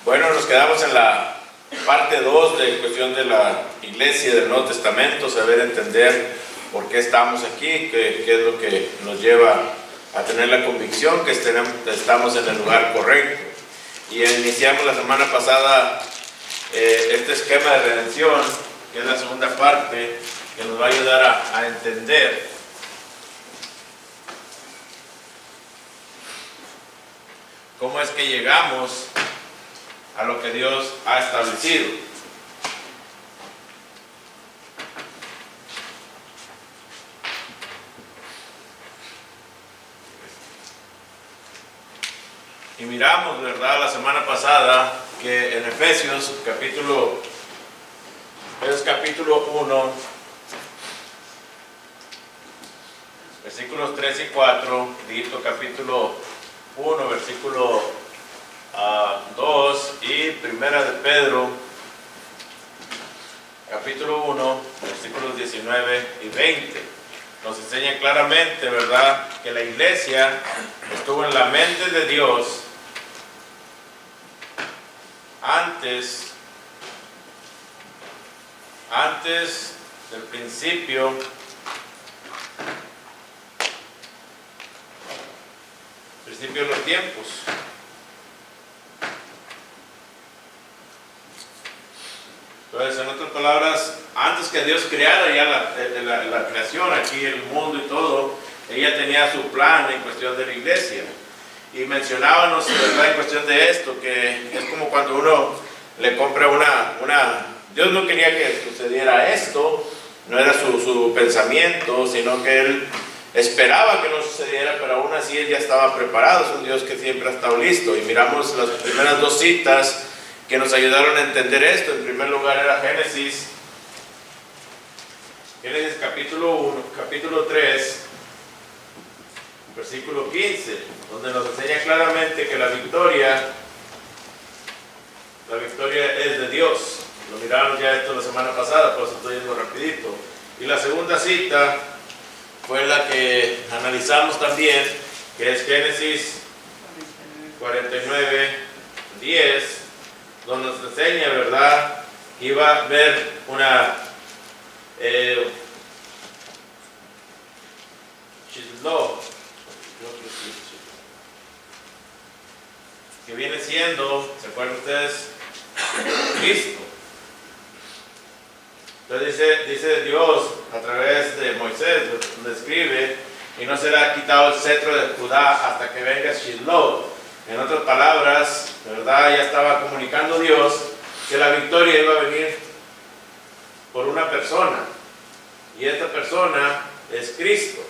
Bueno, nos quedamos en la parte 2 de cuestión de la iglesia del Nuevo Testamento, saber entender por qué estamos aquí, qué es lo que nos lleva a tener la convicción que estamos en el lugar correcto. Y iniciamos la semana pasada este esquema de redención, que es la segunda parte, que nos va a ayudar a entender cómo es que llegamos a lo que Dios ha establecido. Y miramos, ¿verdad?, la semana pasada que en Efesios capítulo 1, versículos 3 y 4, Tito capítulo 1, versículo 2 y Primera de Pedro capítulo 1, versículos 19 y 20 nos enseña claramente, ¿verdad?, que la iglesia estuvo en la mente de Dios antes del principio de los tiempos. Entonces, en otras palabras, antes que Dios creara ya la creación, aquí el mundo y todo, ella tenía su plan en cuestión de la iglesia. Y mencionábamos, ¿verdad?, en cuestión de esto, que es como cuando uno le compra Dios no quería que sucediera esto, no era su pensamiento, sino que Él esperaba que no sucediera, pero aún así Él ya estaba preparado. Es un Dios que siempre ha estado listo. Y miramos las primeras dos citas que nos ayudaron a entender esto. En primer lugar era Génesis capítulo 3, versículo 15, donde nos enseña claramente que la victoria es de Dios. Lo miramos ya esto la semana pasada, por eso estoy yendo rapidito. Y la segunda cita fue la que analizamos también, que es Génesis 49, 10, donde nos enseña, ¿verdad?, que iba a haber una que viene siendo, ¿se acuerdan ustedes?, Cristo. Entonces dice Dios a través de Moisés, donde escribe: y no será quitado el cetro de Judá hasta que venga Shiloh. En otras palabras, ¿verdad?, ya estaba comunicando Dios que la victoria iba a venir por una persona, y esta persona es Cristo.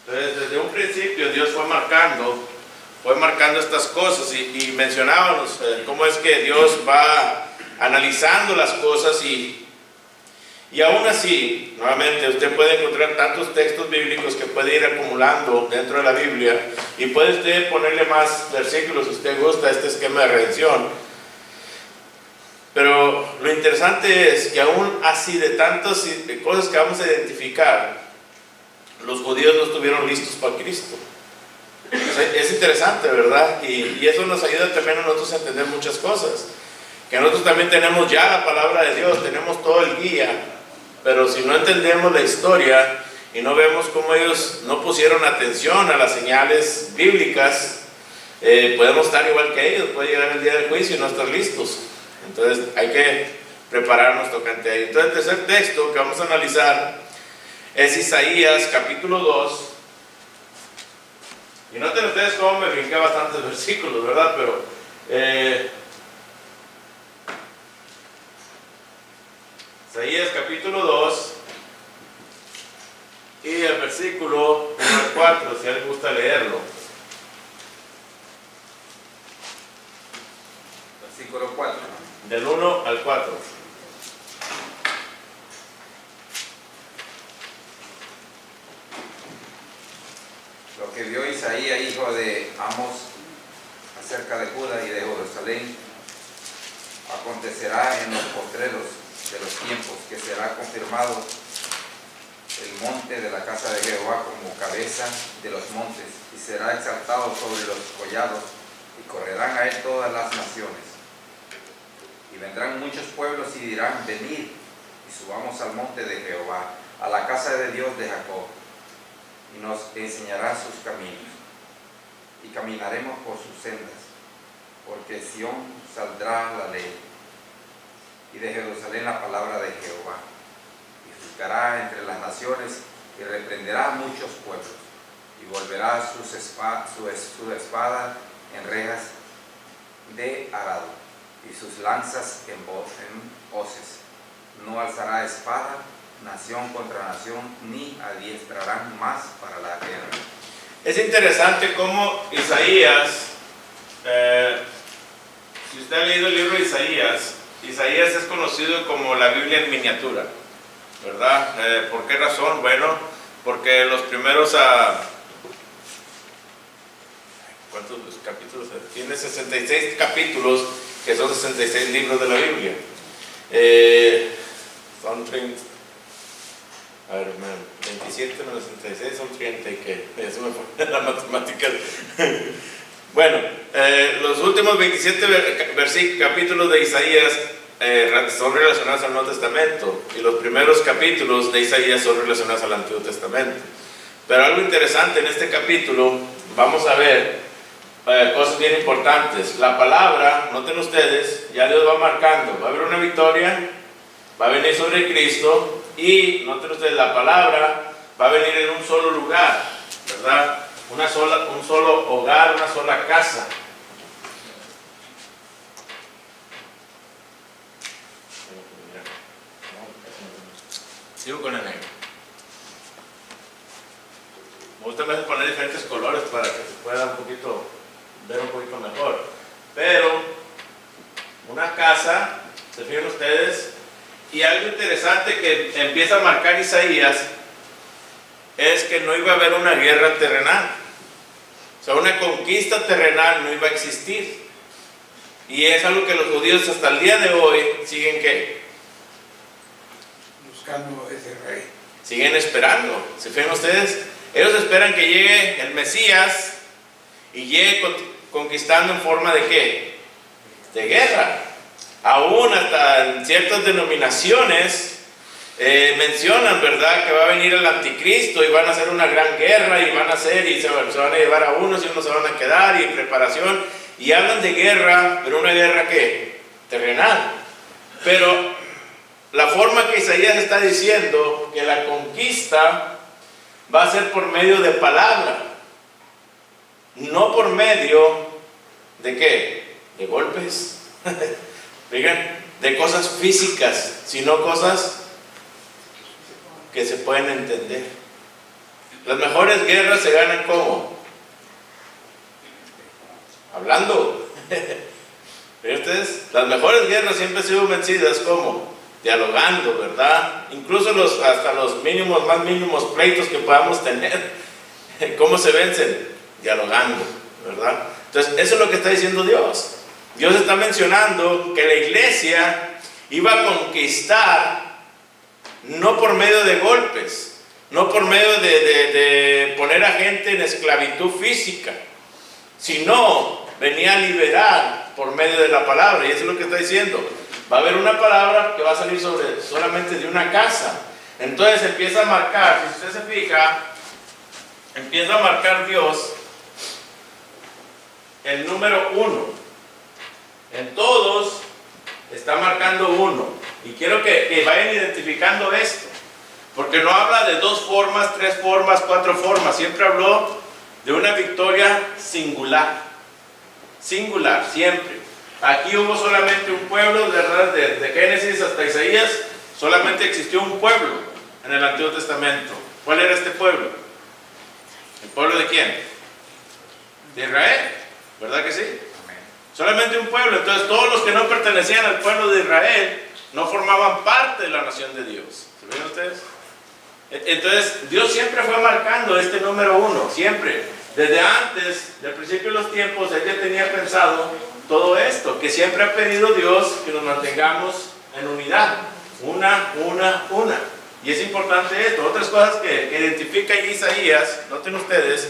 Entonces, desde un principio Dios fue marcando estas cosas, y mencionábamos cómo es que Dios va analizando las cosas, y aún así, nuevamente, usted puede encontrar tantos textos bíblicos que puede ir acumulando dentro de la Biblia, y puede usted ponerle más versículos si usted gusta a este esquema de redención. Pero lo interesante es que aún así, de tantas cosas que vamos a identificar, los judíos no estuvieron listos para Cristo. Es interesante, ¿verdad? Y eso nos ayuda también a nosotros a entender muchas cosas. Que nosotros también tenemos ya la palabra de Dios, tenemos todo el guía, pero si no entendemos la historia y no vemos cómo ellos no pusieron atención a las señales bíblicas, podemos estar igual que ellos, puede llegar el día del juicio y no estar listos. Entonces hay que prepararnos tocante a ello. Entonces, el tercer texto que vamos a analizar es Isaías capítulo 2. Y noten ustedes cómo me brinqué bastantes versículos, ¿verdad? Pero Isaías capítulo 2 y el versículo 1 al 4, si a alguien gusta leerlo. Versículo 4. Del 1 al 4. Lo que vio Isaías, hijo de Amos, acerca de Judá y de Jerusalén, acontecerá en los postreros de los tiempos, que será confirmado el monte de la casa de Jehová como cabeza de los montes, y será exaltado sobre los collados, y correrán a él todas las naciones. Y vendrán muchos pueblos y dirán, venid, y subamos al monte de Jehová, a la casa de Dios de Jacob, y nos enseñará sus caminos, y caminaremos por sus sendas, porque de Sión saldrá la ley, y de Jerusalén la palabra de Jehová, y juzgará entre las naciones, y reprenderá a muchos pueblos, y volverá su espada en rejas de arado, y sus lanzas en hoces. No alzará espada nación contra nación, ni adiestrarán más para la guerra. Es interesante cómo Isaías, si usted ha leído el libro de Isaías, Isaías es conocido como la Biblia en miniatura, ¿verdad? ¿Por qué razón? Bueno, porque los primeros ¿cuántos capítulos? Tiene 66 capítulos, que son 66 libros de la Biblia. Son 30, a ver, 27 menos 66 son 30 y qué, eso me fue la matemática. Bueno, los últimos 27 capítulos de Isaías son relacionados al Nuevo Testamento, y los primeros capítulos de Isaías son relacionados al Antiguo Testamento. Pero algo interesante en este capítulo, vamos a ver cosas bien importantes. La palabra, noten ustedes, ya Dios va marcando, va a haber una victoria, va a venir sobre Cristo, y noten ustedes, la palabra va a venir en un solo lugar, ¿verdad? Un solo hogar, una sola casa. Sigo con el negro. Me gusta más poner diferentes colores para que se pueda ver un poquito mejor. Pero una casa, se fijan ustedes, y algo interesante que empieza a marcar Isaías es que no iba a haber una guerra terrenal. O sea, una conquista terrenal no iba a existir. Y es algo que los judíos hasta el día de hoy siguen ¿qué? Buscando ese rey. Siguen esperando. ¿Se fijan ustedes? Ellos esperan que llegue el Mesías y llegue conquistando en forma de ¿qué? De guerra. Aún hasta en ciertas denominaciones mencionan, ¿verdad?, que va a venir el anticristo y van a hacer una gran guerra y van a hacer y se van a llevar a unos y unos se van a quedar y preparación, y hablan de guerra, pero una guerra ¿qué? Terrenal. Pero la forma que Isaías está diciendo que la conquista va a ser por medio de palabra, no por medio de ¿qué? De golpes, digan, de cosas físicas, sino cosas que se pueden entender. Las mejores guerras se ganan ¿cómo? Hablando. ¿Ven ustedes? Las mejores guerras siempre han sido vencidas ¿cómo? Dialogando, ¿verdad? Incluso hasta los más mínimos pleitos que podamos tener, ¿cómo se vencen? Dialogando, ¿verdad? Entonces, eso es lo que está diciendo Dios. Dios está mencionando que la iglesia iba a conquistar no por medio de golpes, no por medio de poner a gente en esclavitud física, sino venía a liberar por medio de la palabra. Y eso es lo que está diciendo. Va a haber una palabra que va a salir solamente de una casa. Entonces empieza a marcar, si usted se fija, empieza a marcar Dios el número 1. En todos está marcando 1. Y quiero que vayan identificando esto, porque no habla de 2 formas, 3 formas, 4 formas. Siempre habló de una victoria singular. Singular, siempre. Aquí hubo solamente un pueblo, ¿verdad? De Génesis hasta Isaías, solamente existió un pueblo en el Antiguo Testamento. ¿Cuál era este pueblo? ¿El pueblo de quién? De Israel, ¿verdad que sí? Solamente un pueblo. Entonces todos los que no pertenecían al pueblo de Israel no formaban parte de la nación de Dios. ¿Se ven ustedes? Entonces Dios siempre fue marcando este número 1, siempre. Desde antes del principio de los tiempos, Él ya tenía pensado todo esto, que siempre ha pedido Dios que nos mantengamos en unidad. Una. Y es importante esto. Otras cosas que identifica Isaías, noten ustedes,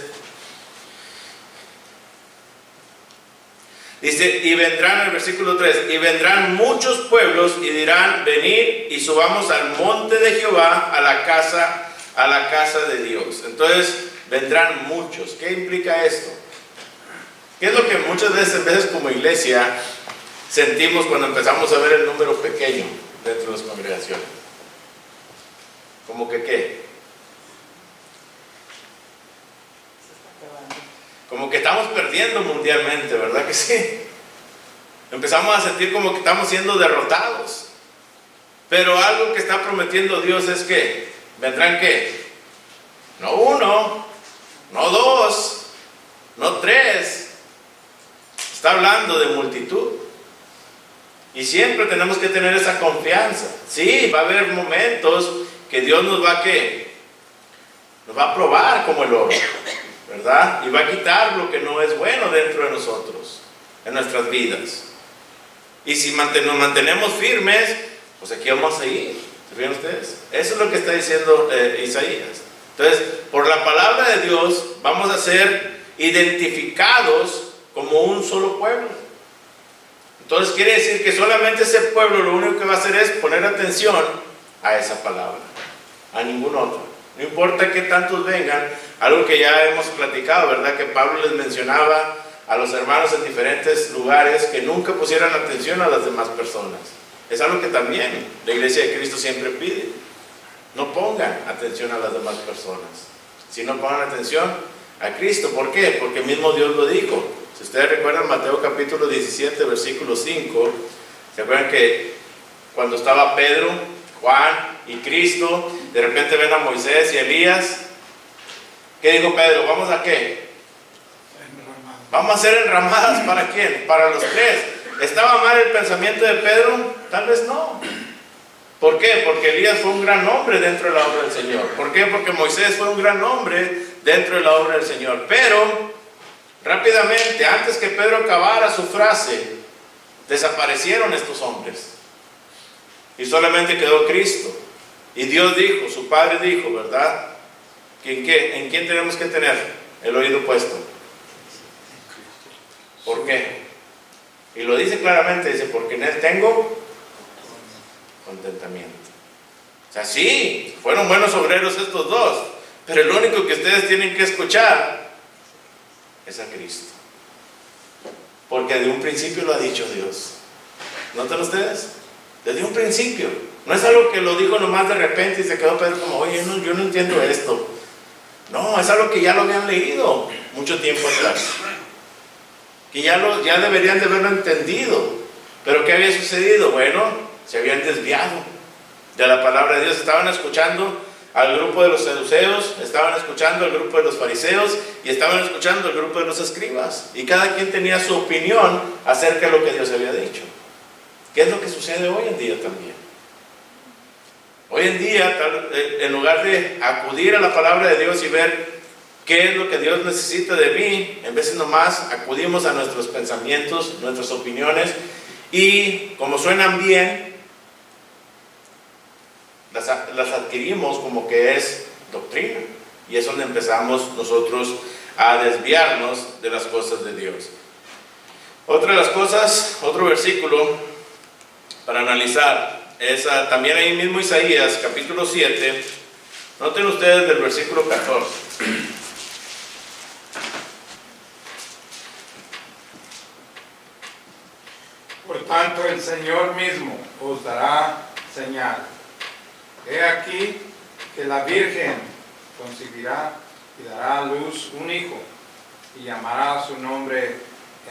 Dice, y vendrán, en el versículo 3, y vendrán muchos pueblos y dirán, venid y subamos al monte de Jehová, a la casa de Dios. Entonces, vendrán muchos. ¿Qué implica esto? ¿Qué es lo que muchas veces como iglesia sentimos cuando empezamos a ver el número pequeño dentro de las congregaciones? ¿Cómo que qué? Como que estamos perdiendo mundialmente, ¿verdad que sí? Empezamos a sentir como que estamos siendo derrotados. Pero algo que está prometiendo Dios es que vendrán ¿qué? No 1, no 2, no 3. Está hablando de multitud. Y siempre tenemos que tener esa confianza. Sí, va a haber momentos que Dios nos va a probar como el oro, ¿verdad? Y va a quitar lo que no es bueno dentro de nosotros, en nuestras vidas. Y si nos mantenemos firmes, pues aquí vamos a seguir. ¿Se fijan ustedes? Eso es lo que está diciendo Isaías. Entonces, por la palabra de Dios, vamos a ser identificados como un solo pueblo. Entonces quiere decir que solamente ese pueblo lo único que va a hacer es poner atención a esa palabra, a ningún otro. No importa que tantos vengan, algo que ya hemos platicado, ¿verdad? Que Pablo les mencionaba a los hermanos en diferentes lugares que nunca pusieran atención a las demás personas. Es algo que también la Iglesia de Cristo siempre pide. No pongan atención a las demás personas, sino pongan atención a Cristo. ¿Por qué? Porque mismo Dios lo dijo. Si ustedes recuerdan Mateo capítulo 17, versículo 5, ¿se acuerdan que cuando estaba Pedro, Juan y Cristo, de repente ven a Moisés y Elías? ¿Qué dijo Pedro? ¿Vamos a qué? Vamos a hacer enramadas. ¿Para quién? Para los tres. ¿Estaba mal el pensamiento de Pedro? Tal vez no. ¿Por qué? Porque Elías fue un gran hombre dentro de la obra del Señor. ¿Por qué? Porque Moisés fue un gran hombre dentro de la obra del Señor. Pero rápidamente, antes que Pedro acabara su frase, desaparecieron estos hombres y solamente quedó Cristo. Y Dios dijo, su Padre dijo, ¿verdad? ¿En quién tenemos que tener el oído puesto? ¿Por qué? Y lo dice claramente, dice, porque en Él tengo contentamiento. O sea, sí, fueron buenos obreros estos dos, pero el único que ustedes tienen que escuchar es a Cristo, porque de un principio lo ha dicho Dios. ¿Notan ustedes? Desde un principio. No es algo que lo dijo nomás de repente y se quedó Pedro como, oye, no, yo no entiendo esto. No, es algo que ya lo habían leído mucho tiempo atrás, que ya deberían de haberlo entendido. Pero ¿qué había sucedido? Bueno, se habían desviado de la palabra de Dios. Estaban escuchando al grupo de los saduceos, estaban escuchando al grupo de los fariseos y estaban escuchando al grupo de los escribas, y cada quien tenía su opinión acerca de lo que Dios había dicho. ¿Qué es lo que sucede hoy en día también? Hoy en día, en lugar de acudir a la palabra de Dios y ver qué es lo que Dios necesita de mí, en vez de nomás acudimos a nuestros pensamientos, nuestras opiniones, y como suenan bien, las adquirimos como que es doctrina, y es donde empezamos nosotros a desviarnos de las cosas de Dios. Otra de las cosas, otro versículo para analizar, es también ahí mismo Isaías capítulo 7. Noten ustedes del versículo 14. Por tanto, el Señor mismo os dará señal. He aquí que la Virgen concebirá y dará a luz un hijo, y llamará su nombre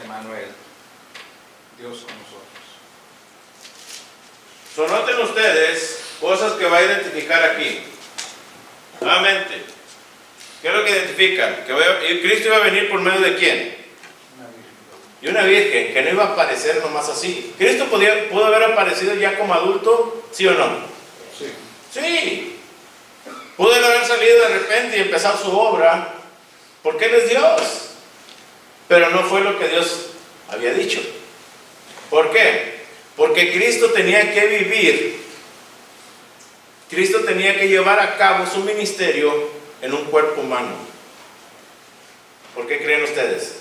Emmanuel, Dios con nosotros. Noten ustedes cosas que va a identificar aquí. Nuevamente, ¿qué es lo que identifica? Que Cristo iba a venir por medio de ¿quién? Y una virgen, que no iba a aparecer nomás así. ¿Cristo pudo haber aparecido ya como adulto? ¿Sí o no? Sí. Sí. Pudo haber salido de repente y empezado su obra, porque Él es Dios. Pero no fue lo que Dios había dicho. ¿Por qué? Porque Cristo tenía que vivir, Cristo tenía que llevar a cabo su ministerio en un cuerpo humano. ¿Por qué creen ustedes?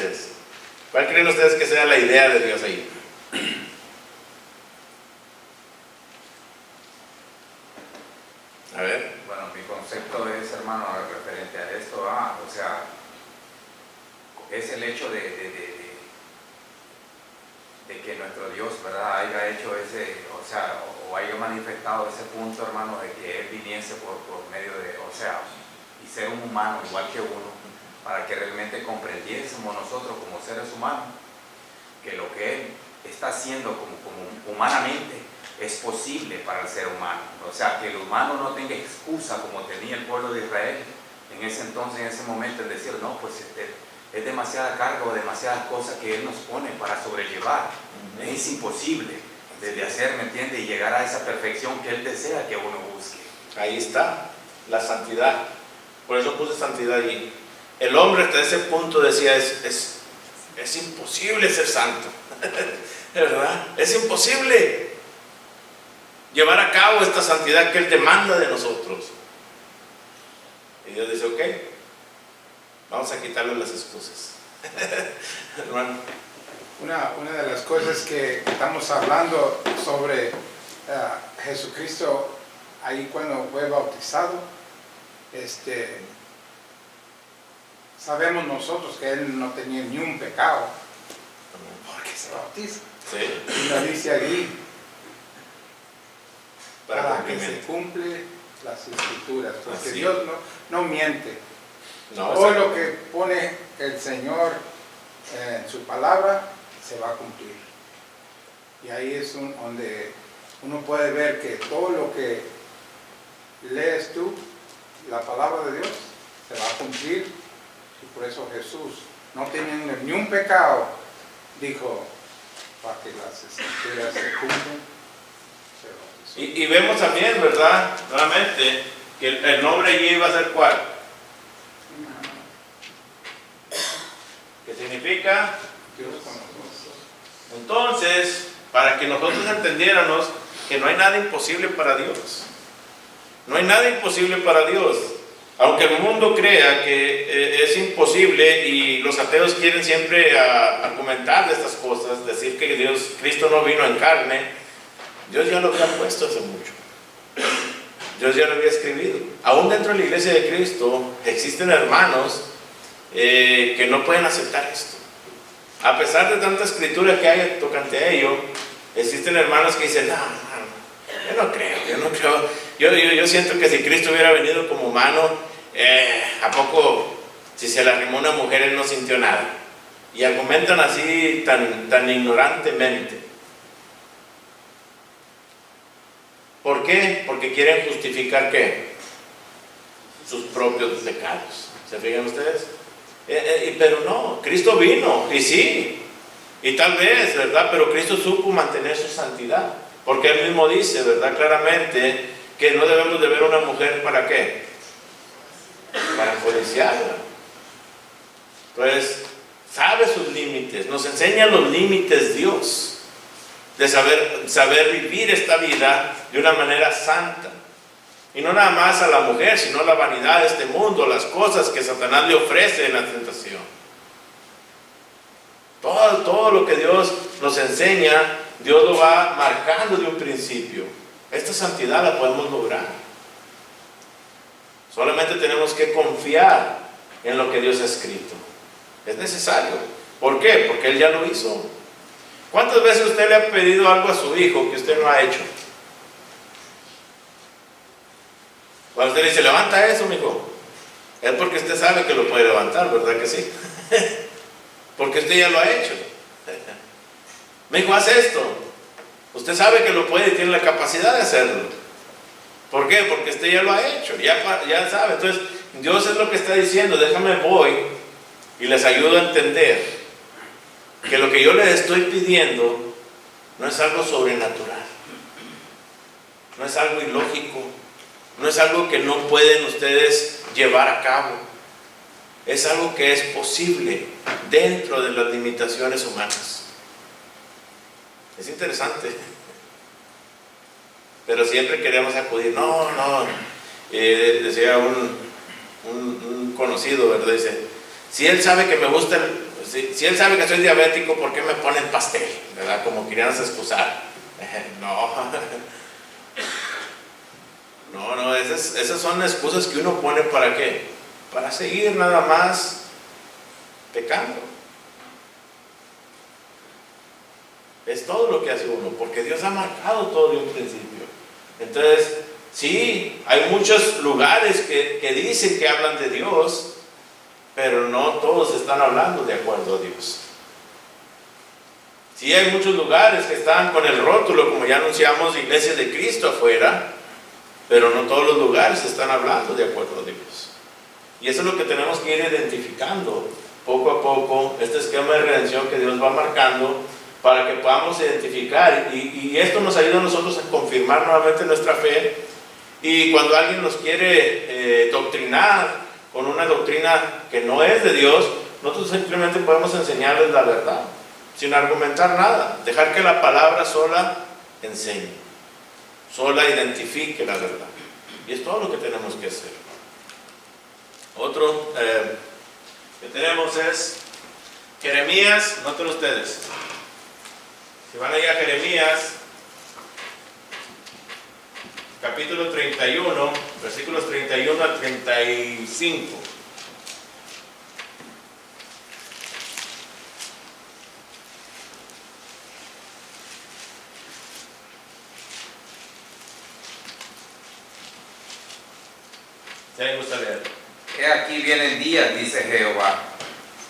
ustedes? ¿Cuál creen ustedes que sea la idea de Dios ahí? A ver. Bueno, mi concepto es, hermano, referente a esto, o sea, es el hecho de que nuestro Dios, ¿verdad?, haya hecho ese, o sea, o haya manifestado ese punto, hermano, de que Él viniese por medio de, o sea, y ser un humano igual que uno, para que realmente comprendiésemos nosotros como seres humanos que lo que Él está haciendo como humanamente es posible para el ser humano. O sea, que el humano no tenga excusa como tenía el pueblo de Israel en ese entonces, en ese momento, en decir, no, pues es demasiada carga o demasiadas cosas que Él nos pone para sobrellevar. Es imposible de hacer, ¿me entiende? Y llegar a esa perfección que Él desea que uno busque. Ahí está, la santidad. Por eso puse santidad allí. El hombre hasta ese punto decía, es imposible ser santo. ¿Verdad? Es imposible llevar a cabo esta santidad que Él demanda de nosotros. Y Dios dice, ok, vamos a quitarle las excusas. Hermano. Una de las cosas que estamos hablando sobre Jesucristo, ahí cuando fue bautizado, sabemos nosotros que Él no tenía ni un pecado, porque se bautiza. Sí. Y lo dice allí, para que se cumplimiento. cumple las escrituras, porque Así. Dios no miente. No, Todo lo que pone el Señor en su palabra se va a cumplir. Y ahí es donde uno puede ver que todo lo que lees tú, la palabra de Dios, se va a cumplir. Y por eso Jesús, no teniendo ni un pecado, dijo, para que las escrituras se cumplan, se bautizó. Y vemos también, ¿verdad? Nuevamente, que el nombre allí iba a ser ¿cuál? ¿Qué significa? Dios con nosotros. Entonces, para que nosotros entendiéramos que no hay nada imposible para Dios. No hay nada imposible para Dios. Aunque el mundo crea que es imposible y los ateos quieren siempre argumentar de estas cosas, decir que Cristo no vino en carne, Dios ya lo había puesto hace mucho. Dios ya lo había escribido. Aún dentro de la iglesia de Cristo existen hermanos que no pueden aceptar esto. A pesar de tanta escritura que hay tocante a ello, existen hermanos que dicen, no, yo no creo. Yo siento que si Cristo hubiera venido como humano, ¿a poco si se le arrimó una mujer él no sintió nada? Y argumentan así tan ignorantemente. ¿Por qué? Porque quieren justificar ¿qué? Sus propios pecados. ¿Se fijan ustedes? Pero no, Cristo vino, y sí, y tal vez, ¿verdad? Pero Cristo supo mantener su santidad, porque Él mismo dice, ¿verdad? Claramente, que no debemos de ver a una mujer ¿para qué? Para codiciarla. Entonces, sabe sus límites, nos enseña los límites Dios, de saber vivir esta vida de una manera santa. Y no nada más a la mujer, sino a la vanidad de este mundo, las cosas que Satanás le ofrece en la tentación. Todo lo que Dios nos enseña, Dios lo va marcando de un principio. Esta santidad la podemos lograr. Solamente tenemos que confiar en lo que Dios ha escrito. Es necesario. ¿Por qué? Porque Él ya lo hizo. ¿Cuántas veces usted le ha pedido algo a su hijo que usted no ha hecho? Cuando usted le dice, levanta eso, mijo, es porque usted sabe que lo puede levantar, ¿verdad que sí? Porque usted ya lo ha hecho. Mijo, haz esto. Usted sabe que lo puede y tiene la capacidad de hacerlo. ¿Por qué? Porque usted ya lo ha hecho, ya sabe. Entonces, Dios es lo que está diciendo, déjame voy y les ayudo a entender que lo que yo les estoy pidiendo no es algo sobrenatural, no es algo ilógico, no es algo que no pueden ustedes llevar a cabo. Es algo que es posible dentro de las limitaciones humanas. Es interesante. Pero siempre queremos acudir. No. Decía un conocido, ¿verdad? Dice, si él sabe que me gusta si él sabe que soy diabético, ¿por qué me ponen pastel? ¿Verdad? Como querían excusar. No. No, esas son excusas que uno pone ¿para qué? Para seguir nada más pecando. Es todo lo que hace uno, porque Dios ha marcado todo de un principio. Entonces, sí, hay muchos lugares que dicen que hablan de Dios, pero no todos están hablando de acuerdo a Dios. Sí, hay muchos lugares que están con el rótulo, como ya anunciamos, Iglesia de Cristo afuera, pero no todos los lugares están hablando de acuerdo a Dios. Y eso es lo que tenemos que ir identificando poco a poco, este esquema de redención que Dios va marcando, para que podamos identificar, y esto nos ayuda a nosotros a confirmar nuevamente nuestra fe. Y cuando alguien nos quiere doctrinar con una doctrina que no es de Dios, nosotros simplemente podemos enseñarles la verdad, sin argumentar nada, dejar que la palabra sola enseñe, sola identifique la verdad. Y es todo lo que tenemos que hacer. Otro que tenemos es Jeremías, noten ustedes. Si van allá a Jeremías, capítulo 31, versículos 31 al 35. ¿Si alguien gusta leer? He aquí vienen días, dice Jehová,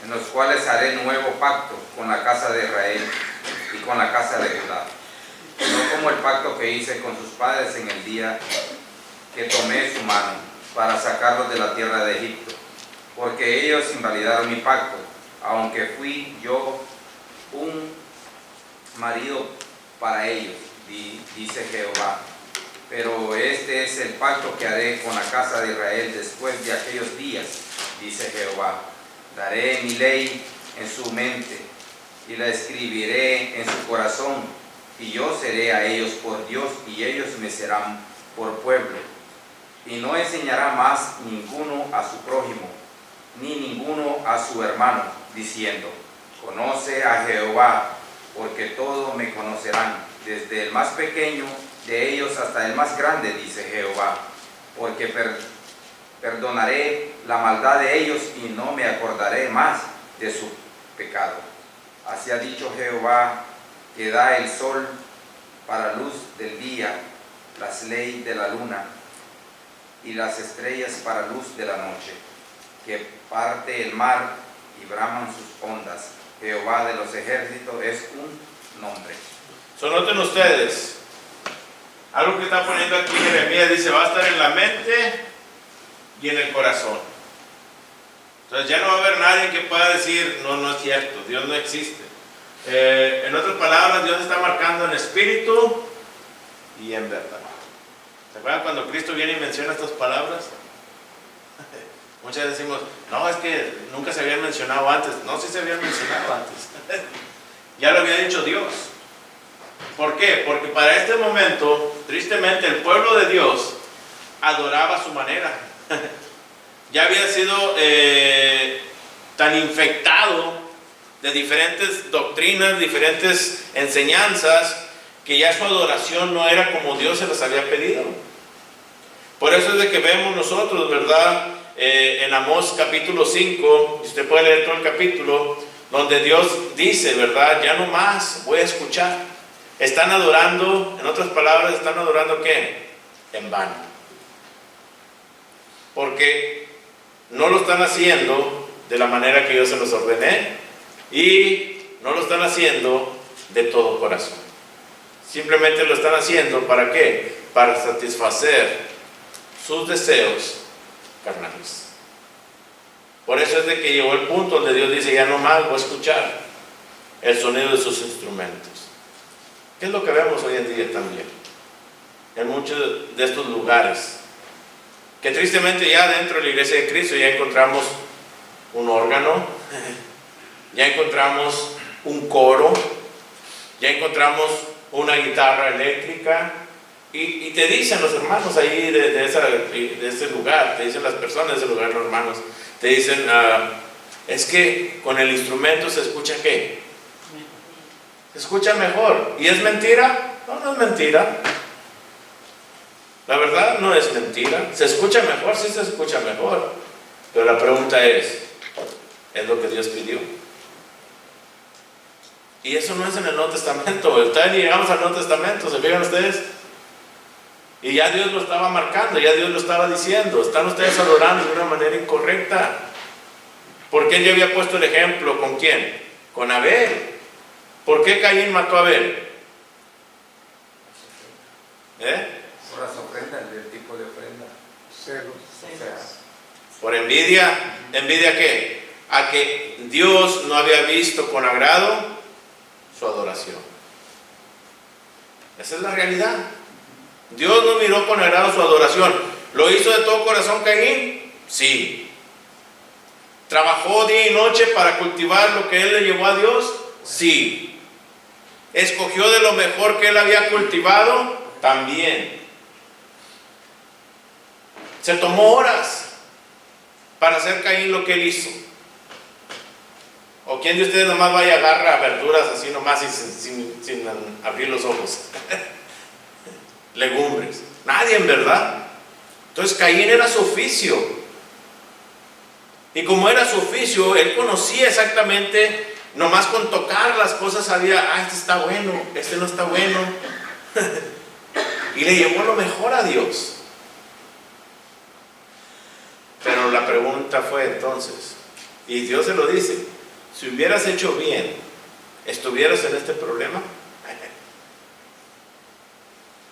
en los cuales haré nuevo pacto con la casa de Israel y con la casa de Judá, no como el pacto que hice con sus padres en el día que tomé su mano para sacarlos de la tierra de Egipto, porque ellos invalidaron mi pacto, aunque fui yo un marido para ellos, dice Jehová. Pero este es el pacto que haré con la casa de Israel después de aquellos días, dice Jehová. Daré mi ley en su mente y la escribiré en su corazón, y yo seré a ellos por Dios y ellos me serán por pueblo. Y no enseñará más ninguno a su prójimo, ni ninguno a su hermano, diciendo, conoce a Jehová, porque todos me conocerán, desde el más pequeño de ellos hasta el más grande, dice Jehová, porque perdonaré la maldad de ellos y no me acordaré más de su pecado. Así ha dicho Jehová, que da el sol para luz del día, las leyes de la luna y las estrellas para luz de la noche, que parte el mar y braman sus ondas. Jehová de los ejércitos es un nombre. Noten ustedes, algo que está poniendo aquí Jeremías, dice, va a estar en la mente y en el corazón. Entonces ya no va a haber nadie que pueda decir, no es cierto, Dios no existe. En otras palabras, Dios está marcando en espíritu y en verdad. ¿Se acuerdan cuando Cristo viene y menciona estas palabras? Muchas veces decimos, no, es que nunca se habían mencionado antes. No, sí se habían mencionado antes. Ya lo había dicho Dios. ¿Por qué? Porque para este momento, tristemente, el pueblo de Dios adoraba a su manera. Ya había sido tan infectado de diferentes doctrinas, diferentes enseñanzas, que ya su adoración no era como Dios se las había pedido. Por eso es de que vemos nosotros, ¿verdad? En Amós capítulo 5, y usted puede leer todo el capítulo, donde Dios dice, ¿verdad? Ya no más voy a escuchar. Están adorando, en otras palabras, ¿están adorando qué? En vano. Porque no lo están haciendo de la manera que yo se los ordené y no lo están haciendo de todo corazón. Simplemente lo están haciendo ¿para qué? Para satisfacer sus deseos carnales. Por eso es de que llegó el punto donde Dios dice, ya no más voy a escuchar el sonido de sus instrumentos. ¿Qué es lo que vemos hoy en día también? En muchos de estos lugares, que tristemente ya dentro de la iglesia de Cristo ya encontramos un órgano, ya encontramos un coro, ya encontramos una guitarra eléctrica, y te dicen los hermanos ahí de ese lugar, te dicen las personas de ese lugar, los hermanos, te dicen, es que con el instrumento se escucha ¿qué? Se escucha mejor. ¿Y es mentira? No, no es mentira. La verdad no es mentira. ¿Se escucha mejor? Sí se escucha mejor. Pero la pregunta ¿es lo que Dios pidió? Y eso no es en el Nuevo Testamento. Todavía ni llegamos al Nuevo Testamento, ¿se fijan ustedes? Y ya Dios lo estaba marcando, ya Dios lo estaba diciendo. Están ustedes adorando de una manera incorrecta. Porque Él ya había puesto el ejemplo. ¿Con quién? Con Abel. ¿Por qué Caín mató a Abel? Por las ofrendas, el tipo de ofrenda. Celos. O sea, Por envidia. ¿Envidia qué? A que Dios no había visto con agrado su adoración. Esa es la realidad. Dios no miró con agrado su adoración. ¿Lo hizo de todo corazón Caín? Sí. ¿Trabajó día y noche para cultivar lo que él le llevó a Dios? Sí. ¿Escogió de lo mejor que él había cultivado? También. Se tomó horas para hacer Caín lo que él hizo. ¿O quién de ustedes nomás vaya y agarra verduras así nomás y sin abrir los ojos? Legumbres. Nadie, en verdad. Entonces Caín era su oficio. Y como era su oficio, él conocía exactamente, nomás con tocar las cosas sabía, este está bueno, este no está bueno. Y le llevó lo mejor a Dios. Pero la pregunta fue entonces, y Dios se lo dice, si hubieras hecho bien, ¿estuvieras en este problema?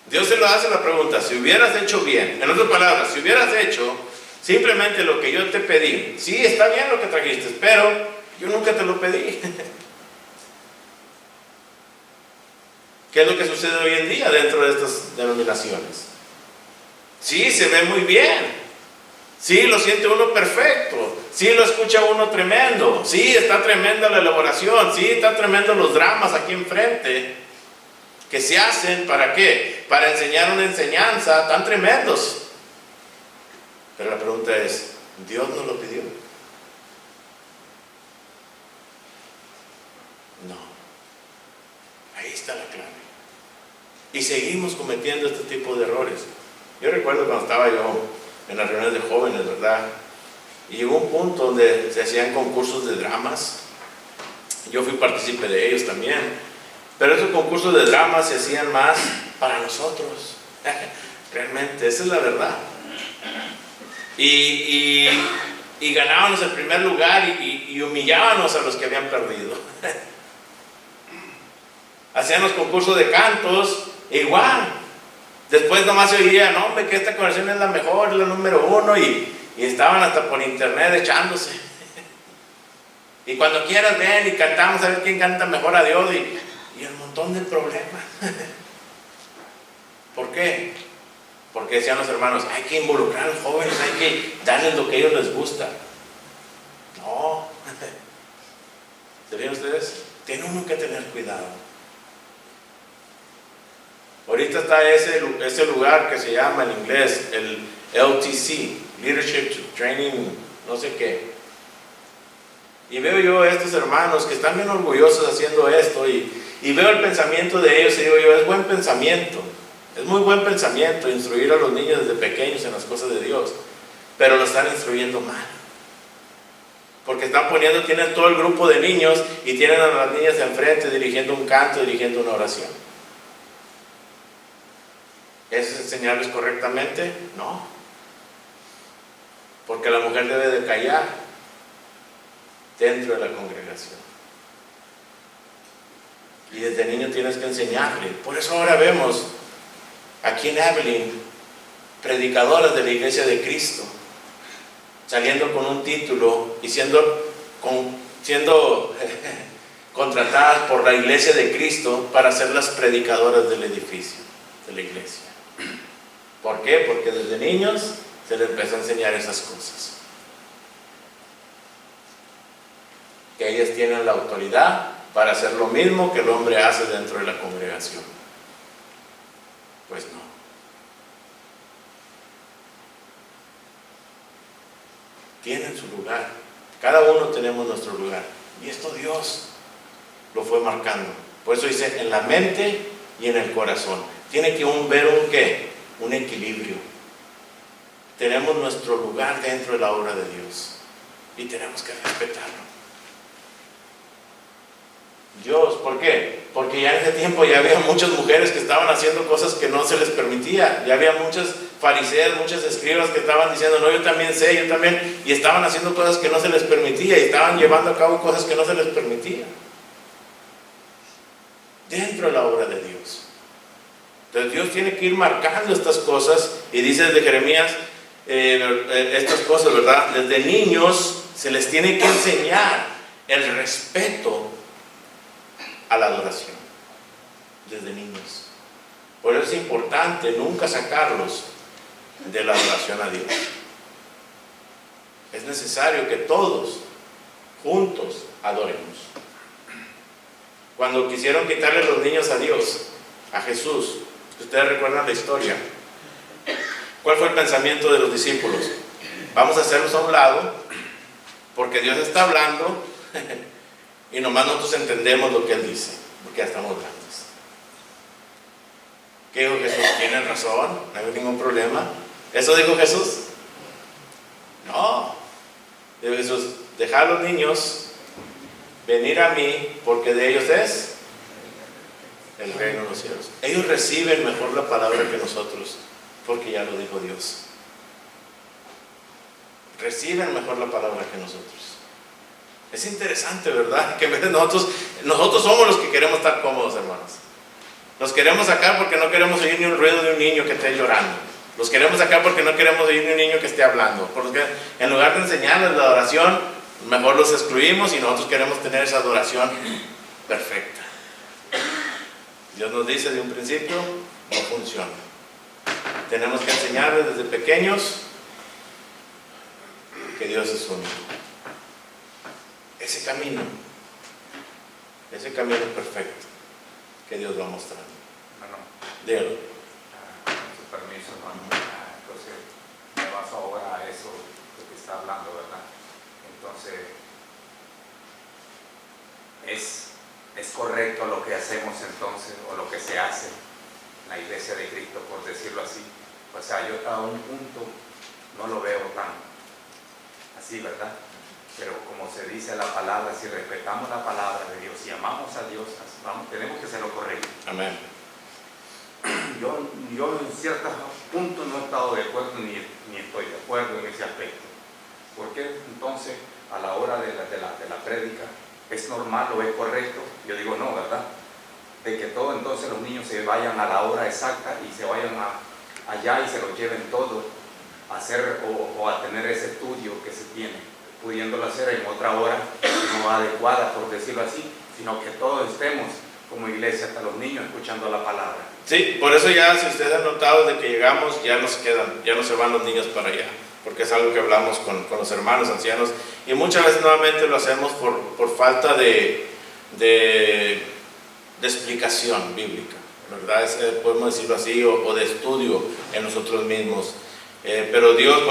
Dios se lo hace la pregunta, si hubieras hecho bien, en otras palabras, si hubieras hecho simplemente lo que yo te pedí, sí, está bien lo que trajiste, pero yo nunca te lo pedí. ¿Qué es lo que sucede hoy en día dentro de estas denominaciones? Sí, se ve muy bien. Sí, lo siente uno perfecto. Sí, lo escucha uno tremendo. Sí, está tremenda la elaboración. Sí, está tremendo los dramas aquí enfrente que se hacen. ¿Para qué? Para enseñar una enseñanza tan tremendos. Pero la pregunta es, ¿Dios nos lo pidió? No. Ahí está la clave. Y seguimos cometiendo este tipo de errores. Yo recuerdo cuando estaba yo en las reuniones de jóvenes, ¿verdad? Y llegó un punto donde se hacían concursos de dramas. Yo fui partícipe de ellos también. Pero esos concursos de dramas se hacían más para nosotros. Realmente, esa es la verdad. Y ganábamos el primer lugar y humillábamos a los que habían perdido. Hacían los concursos de cantos, igual. Después nomás se oía, no hombre, que esta canción es la mejor, es la número 1, y estaban hasta por internet echándose. Y cuando quieras ven y cantamos a ver quién canta mejor a Dios, y un montón de problemas. ¿Por qué? Porque decían los hermanos, hay que involucrar a los jóvenes, hay que darles lo que a ellos les gusta. No. ¿Se ven ustedes? Tiene uno que tener cuidado. Ahorita está ese lugar que se llama en inglés el LTC, Leadership Training, no sé qué. Y veo yo a estos hermanos que están bien orgullosos haciendo esto y veo el pensamiento de ellos y digo yo, es buen pensamiento, es muy buen pensamiento instruir a los niños desde pequeños en las cosas de Dios, pero lo están instruyendo mal. Porque tienen todo el grupo de niños y tienen a las niñas de enfrente dirigiendo un canto, dirigiendo una oración. ¿Es enseñarles correctamente? No. Porque la mujer debe de callar dentro de la congregación. Y desde niño tienes que enseñarle. Por eso ahora vemos aquí en Abilene predicadoras de la Iglesia de Cristo saliendo con un título y siendo contratadas por la Iglesia de Cristo para ser las predicadoras del edificio, de la iglesia. ¿Por qué? Porque desde niños se les empezó a enseñar esas cosas. Que ellas tienen la autoridad para hacer lo mismo que el hombre hace dentro de la congregación. Pues no. Tienen su lugar, Cada uno tenemos nuestro lugar. Y esto Dios lo fue marcando. Por eso dice, en la mente y en el corazón. Tiene que ver un ¿qué? Un equilibrio. Tenemos nuestro lugar dentro de la obra de Dios. Y tenemos que respetarlo. Dios, ¿por qué? Porque ya en ese tiempo ya había muchas mujeres que estaban haciendo cosas que no se les permitía. Ya había muchos fariseos, muchos escribas que estaban diciendo, no, yo también sé, yo también. Y estaban haciendo cosas que no se les permitía. Y estaban llevando a cabo cosas que no se les permitía. Dentro de la obra de Dios. Entonces Dios tiene que ir marcando estas cosas. Y dice desde Jeremías, estas cosas, ¿verdad? Desde niños se les tiene que enseñar el respeto a la adoración. Desde niños. Por eso es importante nunca sacarlos de la adoración a Dios. Es necesario que todos juntos adoremos. Cuando quisieron quitarle los niños a Dios, a Jesús, ustedes recuerdan la historia. ¿Cuál fue el pensamiento de los discípulos? Vamos a hacerlos a un lado, porque Dios está hablando y nomás nosotros entendemos lo que Él dice, porque ya estamos grandes. ¿Qué dijo Jesús? Tienen razón, no hay ningún problema. ¿Eso dijo Jesús? No. Dijo Jesús, dejad a los niños venir a mí, porque de ellos es el reino de los cielos. Ellos reciben mejor la palabra que nosotros, porque ya lo dijo Dios. Reciben mejor la palabra que nosotros. Es interesante, ¿verdad? Que en vez de nosotros somos los que queremos estar cómodos, hermanos. Nos queremos sacar porque no queremos oír ni un ruido de un niño que esté llorando. Los queremos sacar porque no queremos oír ni un niño que esté hablando. Porque en lugar de enseñarles la adoración, mejor los excluimos y nosotros queremos tener esa adoración perfecta. Dios nos dice de un principio, no funciona. Tenemos que enseñarles desde pequeños que Dios es único. Ese camino perfecto que Dios va mostrando. Bueno, Dígalo. con su permiso, hermano. Entonces, me baso ahora a eso de que está hablando, ¿verdad? Entonces, es correcto lo que hacemos entonces, o lo que se hace en la iglesia de Cristo, por decirlo así. O sea, yo a un punto no lo veo tan así, ¿verdad? Pero como se dice la palabra, si respetamos la palabra de Dios, si amamos a Dios, tenemos que hacer lo correcto. Amén. Yo en ciertos puntos no he estado de acuerdo ni estoy de acuerdo en ese aspecto. Porque entonces a la hora de la prédica es normal o es correcto? Yo digo no, ¿verdad? De que todos entonces los niños se vayan a la hora exacta y se vayan allá y se lo lleven todo a hacer o a tener ese estudio que se tiene, pudiéndolo hacer en otra hora no adecuada, por decirlo así, sino que todos estemos como iglesia, hasta los niños, escuchando la palabra. Sí, por eso ya, si ustedes han notado, de que llegamos, ya no se van los niños para allá, porque es algo que hablamos con los hermanos ancianos, y muchas veces nuevamente lo hacemos por falta de explicación bíblica, ¿verdad? Podemos decirlo así, o de estudio en nosotros mismos. Pero Dios,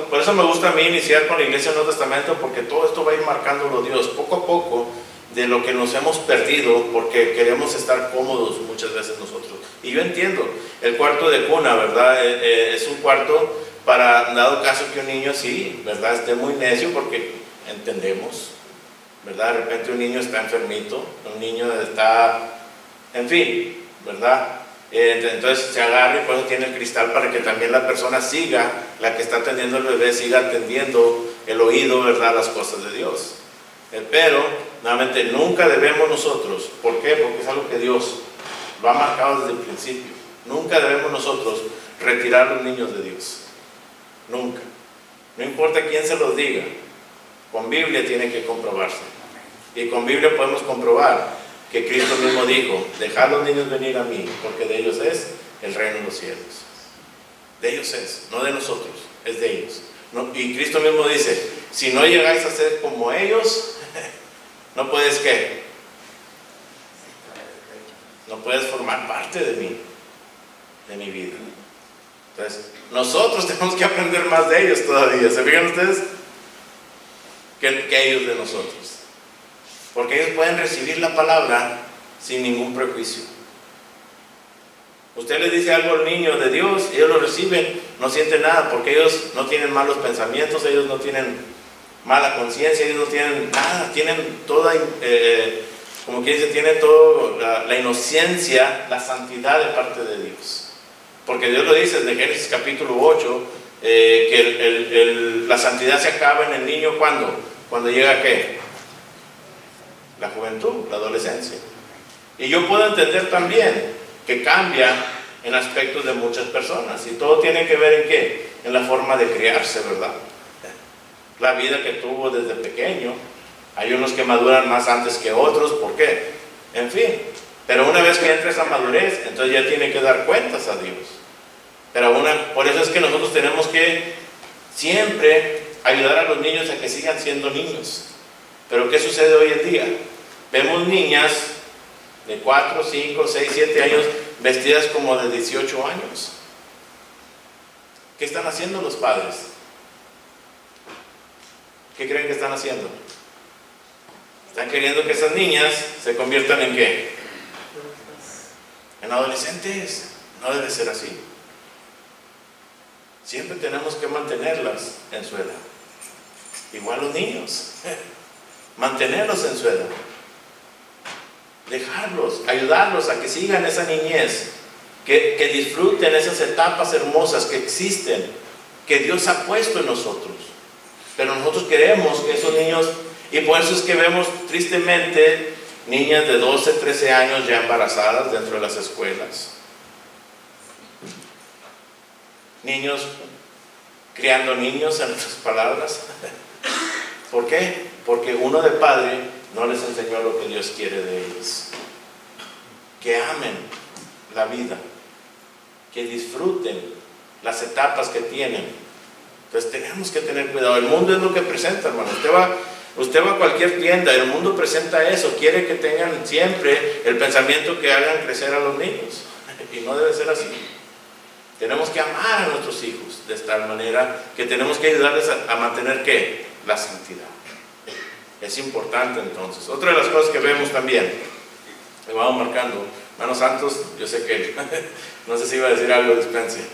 por eso me gusta a mí iniciar con la iglesia del Nuevo Testamento, porque todo esto va a ir marcándolo Dios, poco a poco, de lo que nos hemos perdido, porque queremos estar cómodos muchas veces nosotros. Y yo entiendo, el cuarto de cuna, ¿verdad? Es un cuarto para, dado caso que un niño sí, ¿verdad? Esté muy necio, porque entendemos, ¿verdad? De repente un niño está enfermito, un niño está, en fin, ¿verdad? Entonces se agarra y por eso tiene el cristal, para que también la persona siga, la que está atendiendo al bebé, siga atendiendo el oído, ¿verdad? Las cosas de Dios. Pero, nuevamente, nunca debemos nosotros, ¿por qué? Porque es algo que Dios lo ha marcado desde el principio. Nunca debemos nosotros retirar a los niños de Dios. Nunca. No importa quién se los diga, con Biblia tiene que comprobarse. Y con Biblia podemos comprobar que Cristo mismo dijo, dejad a los niños venir a mí, porque de ellos es el reino de los cielos. De ellos es, no de nosotros, es de ellos. No, y Cristo mismo dice, si no llegáis a ser como ellos, no puedes ¿qué? No puedes formar parte de mí, de mi vida. Entonces, nosotros tenemos que aprender más de ellos todavía. ¿Se fijan ustedes? que ellos de nosotros. Porque ellos pueden recibir la palabra sin ningún prejuicio. Usted le dice algo al niño de Dios, ellos lo reciben, no sienten nada, porque ellos no tienen malos pensamientos, ellos no tienen mala conciencia, ellos no tienen nada, tienen toda, como quien dice, tienen toda la inocencia, la santidad de parte de Dios. Porque Dios lo dice en Génesis capítulo 8, que la santidad se acaba en el niño cuando llega ¿qué? La juventud, la adolescencia. Y yo puedo entender también que cambia en aspectos de muchas personas, y todo tiene que ver en qué, en la forma de criarse, ¿verdad? La vida que tuvo desde pequeño. Hay unos que maduran más antes que otros, ¿por qué? En fin, pero una vez que entra esa madurez, entonces ya tiene que dar cuentas a Dios. Pero por eso es que nosotros tenemos que siempre ayudar a los niños a que sigan siendo niños. Pero ¿qué sucede hoy en día? Vemos niñas de 4, 5, 6, 7 años vestidas como de 18 años. ¿Qué están haciendo los padres? ¿Qué creen que están haciendo? Están queriendo que esas niñas se conviertan en ¿qué? En adolescentes. No debe ser así. Siempre tenemos que mantenerlas en su edad. Igual los niños. Mantenerlos en su edad. Dejarlos, ayudarlos a que sigan esa niñez, que disfruten esas etapas hermosas que existen, que Dios ha puesto en nosotros. Pero nosotros queremos que esos niños, y por eso es que vemos tristemente niñas de 12, 13 años ya embarazadas dentro de las escuelas. Niños criando niños, en otras palabras. ¿Por qué? Porque uno de padre no les enseñó lo que Dios quiere de ellos. Que amen la vida, que disfruten las etapas que tienen. Entonces tenemos que tener cuidado. El mundo es lo que presenta, hermano. Usted va a cualquier tienda, el mundo presenta eso. Quiere que tengan siempre el pensamiento que hagan crecer a los niños. Y no debe ser así. Tenemos que amar a nuestros hijos de tal manera que tenemos que ayudarles a mantener ¿qué? La santidad. Es importante entonces. Otra de las cosas que vemos también, le vamos marcando, hermanos santos, yo sé que no sé si iba a decir algo, dispense.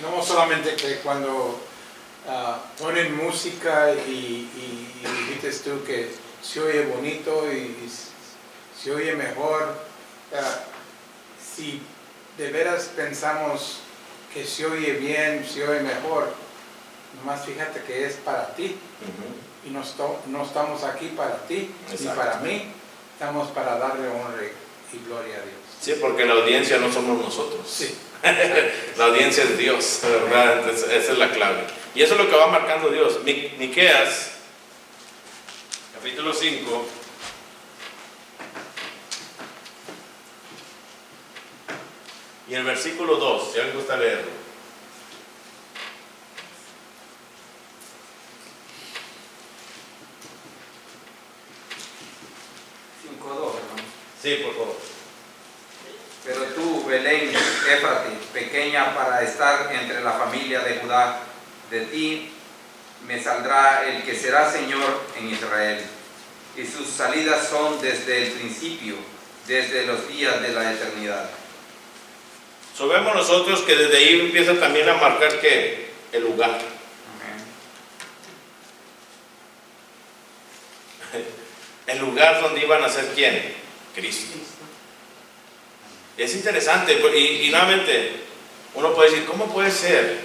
No solamente que cuando ponen música y dijiste tú que se oye bonito y se oye mejor, si de veras pensamos que se oye bien, se oye mejor, nomás fíjate que es para ti. Y no estamos aquí para ti. Exacto. Ni para mí, estamos para darle honra y gloria a Dios. Sí, porque la audiencia no somos nosotros. Sí. La audiencia es Dios, ¿verdad? Entonces, esa es la clave. Y eso es lo que va marcando Dios. Miqueas, capítulo 5. Y el versículo 2, si alguien gusta leerlo. Sí, por favor. Pero tú, Belén, Éfrate, pequeña para estar entre la familia de Judá, de ti me saldrá el que será Señor en Israel, y sus salidas son desde el principio, desde los días de la eternidad. Vemos nosotros que desde ahí empieza también a marcar que el lugar. El lugar donde iban a ser ¿quién? Cristo. Es interesante y nuevamente uno puede decir, ¿cómo puede ser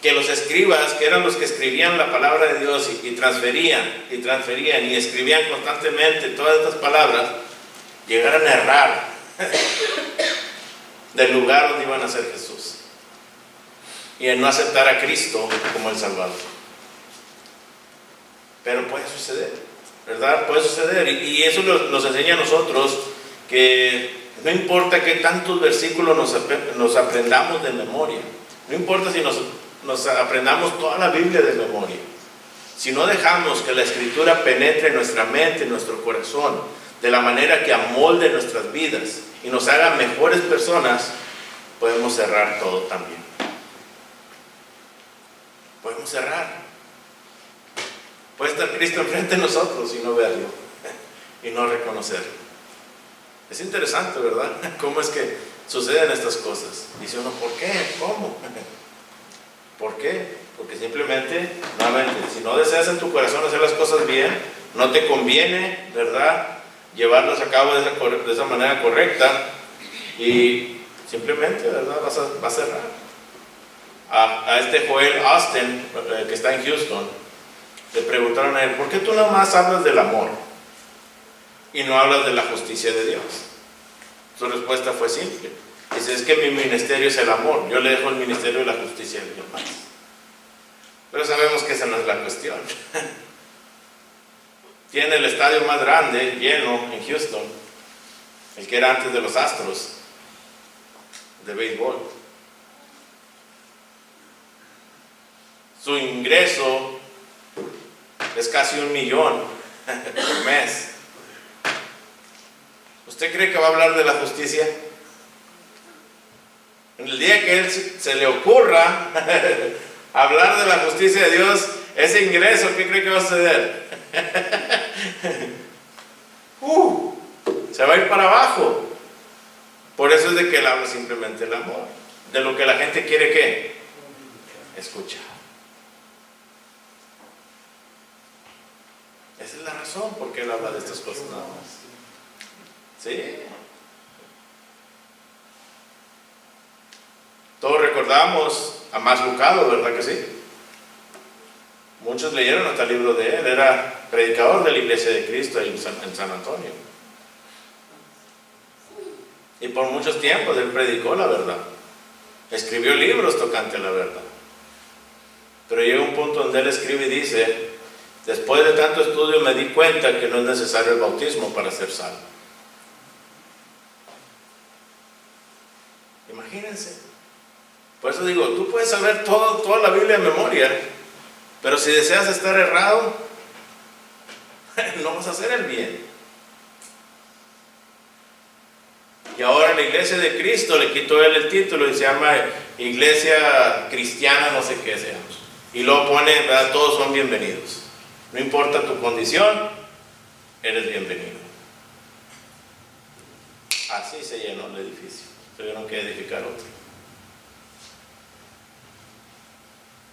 que los escribas, que eran los que escribían la palabra de Dios y transferían y escribían constantemente todas estas palabras, llegaran a errar del lugar donde iban a ser Jesús y en no aceptar a Cristo como el Salvador? Pero puede suceder, ¿verdad? Puede suceder y eso nos enseña a nosotros que no importa qué tantos versículos nos aprendamos de memoria, no importa si nos aprendamos toda la Biblia de memoria, si no dejamos que la Escritura penetre en nuestra mente, en nuestro corazón, de la manera que amolde nuestras vidas y nos haga mejores personas, podemos cerrar todo también. Podemos cerrar. Puede estar Cristo enfrente de nosotros y no verlo y no reconocerlo. Es interesante, ¿verdad? ¿Cómo es que suceden estas cosas? Dice uno, ¿por qué? ¿Cómo? ¿Por qué? Porque simplemente, nuevamente, si no deseas en tu corazón hacer las cosas bien, no te conviene, ¿verdad?, llevarlas a cabo de esa manera correcta, y simplemente, ¿verdad?, va a cerrar. A este Joel Austin, que está en Houston, le preguntaron a él, ¿por qué tú nada más hablas del amor y no hablas de la justicia de Dios? Su respuesta fue simple. Dice, es que mi ministerio es el amor, yo le dejo el ministerio de la justicia a los demás. Pero sabemos que esa no es la cuestión. Tiene el estadio más grande, lleno, en Houston, el que era antes de los Astros de béisbol. Su ingreso es casi $1 millón por mes. ¿Usted cree que va a hablar de la justicia? En el día que a él se le ocurra hablar de la justicia de Dios, ese ingreso, ¿qué cree que va a suceder? Se va a ir para abajo. Por eso es de que él habla simplemente el amor, de lo que la gente quiere que escuchar. Esa es la razón por qué él habla de estas cosas nada más. ¿Sí? Todos recordamos a Mas Lucado, ¿verdad que sí? Muchos leyeron hasta el libro de él. Era predicador de la Iglesia de Cristo en San Antonio. Y por muchos tiempos él predicó la verdad. Escribió libros tocante a la verdad. Pero llega un punto donde él escribe y dice, después de tanto estudio me di cuenta que no es necesario el bautismo para ser salvo. Imagínense. Por eso digo, tú puedes saber toda la Biblia de memoria, pero si deseas estar errado, no vas a hacer el bien. Y ahora la Iglesia de Cristo le quitó él el título y se llama Iglesia Cristiana, no sé qué sea. Y luego pone, ¿verdad?, todos son bienvenidos. No importa tu condición, eres bienvenido. Así se llenó el edificio. Tuvieron que edificar otro.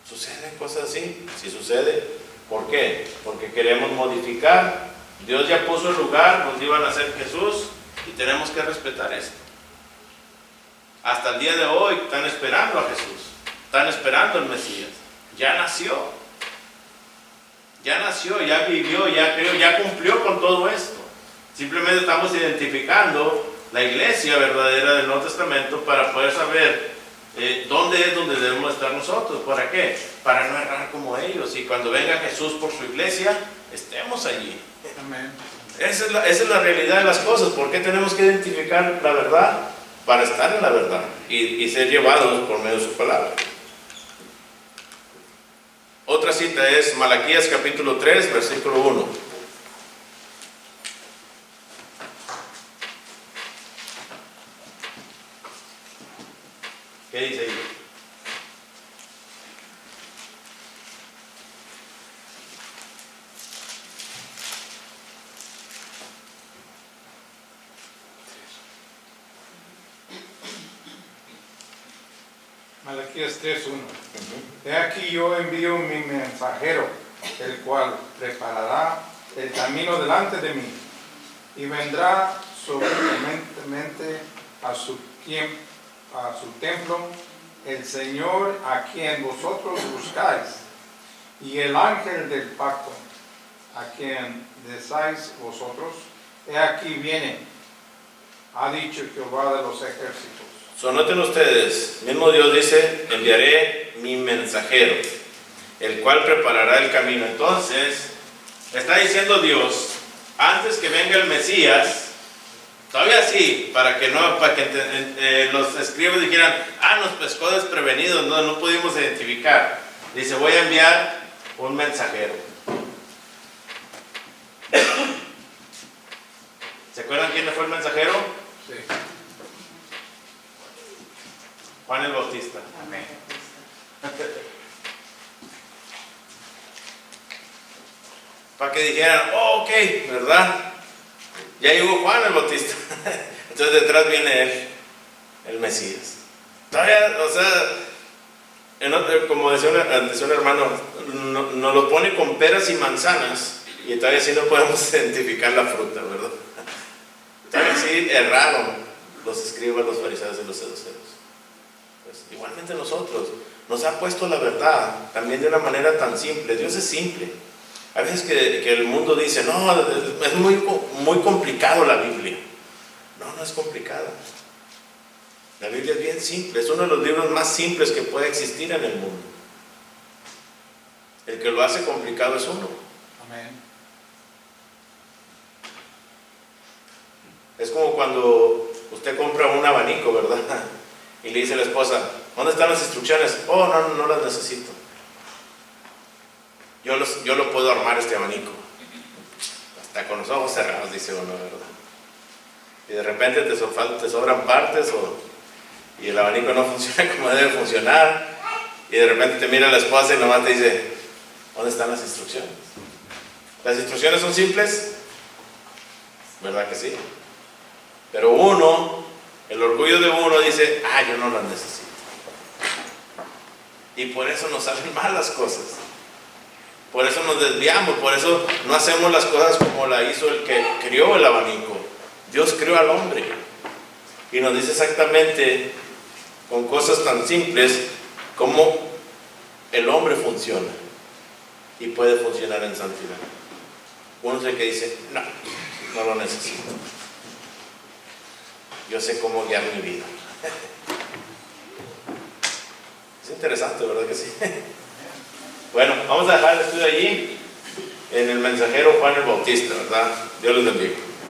¿Suceden cosas así? Sí sucede. ¿Por qué? Porque queremos modificar. Dios ya puso el lugar donde iba a nacer Jesús y tenemos que respetar esto. Hasta el día de hoy están esperando a Jesús. Están esperando al Mesías. Ya nació. Ya nació, ya vivió, ya creó, ya cumplió con todo esto. Simplemente estamos identificando la iglesia verdadera del Nuevo Testamento para poder saber dónde es donde debemos estar nosotros. ¿Para qué? Para no errar como ellos, y cuando venga Jesús por su iglesia, estemos allí. Amén. Esa es la realidad de las cosas. ¿Por qué tenemos que identificar la verdad? Para estar en la verdad y ser llevados por medio de su palabra. Otra cita es Malaquías capítulo 3, versículo 1. ¿Qué dice ahí? Malaquías 3:1. He aquí yo envío mi mensajero, el cual preparará el camino delante de mí, y vendrá sobrevenidamente a su templo el Señor a quien vosotros buscáis, y el ángel del pacto a quien deseáis vosotros, he aquí viene, ha dicho Jehová de los ejércitos. Noten ustedes, mismo Dios dice, enviaré mi mensajero, el cual preparará el camino. Entonces, está diciendo Dios, antes que venga el Mesías, todavía sí, para que los escribas dijeran, nos pescó desprevenidos, no pudimos identificar. Dice, voy a enviar un mensajero. ¿Se acuerdan quién fue el mensajero? Sí. Juan el Bautista. Amén. para que dijeran, oh, ok, ¿verdad? Ya llegó Juan el Bautista. Entonces detrás viene él, el Mesías. Todavía, o sea, como decía un hermano, nos lo pone con peras y manzanas y todavía sí no podemos identificar la fruta, ¿verdad? Todavía sí erraron los escribas, los fariseos y los saduceos. Pues, igualmente nosotros, nos ha puesto la verdad también de una manera tan simple. Dios es simple. A veces que el mundo dice, no, es muy complicado la Biblia. No, no es complicada. La Biblia es bien simple, es uno de los libros más simples que puede existir en el mundo. El que lo hace complicado es uno. Amén. Es como cuando usted compra un abanico, ¿verdad? Y le dice a la esposa, ¿dónde están las instrucciones? Oh, no las necesito. Yo lo puedo armar este abanico. Hasta con los ojos cerrados, dice uno, ¿verdad? Y de repente te sobran partes y el abanico no funciona como debe funcionar. Y de repente te mira la esposa y nomás te dice, ¿dónde están las instrucciones? ¿Las instrucciones son simples? ¿Verdad que sí? Pero el orgullo de uno dice, yo no las necesito. Y por eso nos salen mal las cosas. Por eso nos desviamos, por eso no hacemos las cosas como la hizo el que crió el abanico. Dios creó al hombre y nos dice exactamente con cosas tan simples cómo el hombre funciona y puede funcionar en santidad. Uno es el que dice, no lo necesito. Yo sé cómo guiar mi vida. Es interesante, ¿verdad que sí? Bueno, vamos a dejar el estudio allí en el mensajero Juan el Bautista, ¿verdad? Dios les bendiga.